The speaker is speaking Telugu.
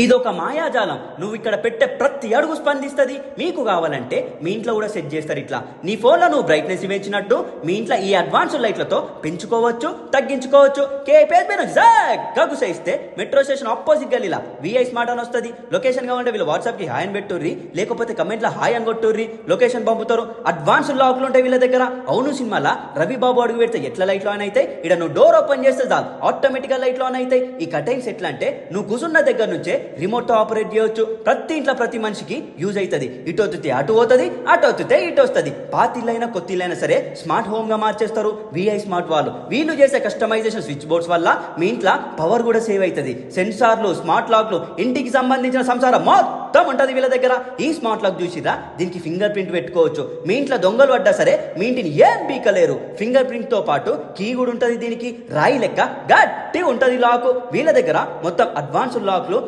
ఇదొక మాయాజాలం. నువ్వు ఇక్కడ పెట్టే ప్రతి అడుగు స్పందిస్తుంది. మీకు కావాలంటే మీ ఇంట్లో కూడా సెట్ చేస్తారు ఇట్లా. నీ ఫోన్లో నువ్వు బ్రైట్నెస్ పెంచినట్టు మీ ఇంట్లో ఈ అడ్వాన్స్డ్ లైట్లతో పెంచుకోవచ్చు, తగ్గించుకోవచ్చు. కేపీఎస్ మీరు గుసేస్తే మెట్రో స్టేషన్ ఆపోజిట్ గల్లీలా విఐ స్మార్ట్ అని వస్తుంది. లొకేషన్ కావాలంటే వీళ్ళు వాట్సాప్కి హాయ్ అని పెట్టుర్రి, లేకపోతే కమెంట్లో హాయ్ అని కొట్టుర్రి, లొకేషన్ పంపుతారు. అడ్వాన్స్డ్ లాక్లు ఉంటాయి వీళ్ళ దగ్గర. అవును సినిమాలా రవి బాబు అడుగు పెడితే ఎట్లా లైట్లు ఆన్ అవుతాయి, ఇక్కడ నువ్వు డోర్ ఓపెన్ చేస్తే చాలు ఆటోమేటిక్గా లైట్లు ఆన్ అవుతాయి. ఈ కటైన్స్ ఎట్లా అంటే నువ్వు కూర్చున్న దగ్గర నుంచే రిమోట్ తో ఆపరేట్ చేయొచ్చు. ప్రతి ఇంట్లో ప్రతి మనిషికి యూజ్ అవుతుంది. ఇటు వత్తితే అటు పోతుంది, అటు వత్తితే ఇటు వస్తుంది. పాత ఇల్లైనా కొత్త ఇల్లైనా సరే స్మార్ట్ హోమ్ గా మార్చేస్తారు విఐ స్మార్ట్ వాళ్ళు. వీళ్ళు చేసే కస్టమైజేషన్ స్విచ్ బోర్డ్స్ వల్ల మీ ఇంట్లో పవర్ కూడా సేవ్ అవుతుంది. సెన్సార్లు, స్మార్ట్ లాక్లు, ఇంటికి సంబంధించిన సంసారం మొత్తం ఉంటుంది వీళ్ళ దగ్గర. ఈ స్మార్ట్ లాక్ చూసిరా, దీనికి ఫింగర్ ప్రింట్ పెట్టుకోవచ్చు. మీ ఇంట్లో దొంగలు పడ్డా సరే మీ ఇంటిని ఏం పీకలేరు. ఫింగర్ ప్రింట్ తో పాటు కీ కూడా ఉంటుంది. దీనికి రాయి లెక్క గట్టి ఉంటుంది లాక్. వీళ్ళ దగ్గర మొత్తం అడ్వాన్స్డ్ లాక్లు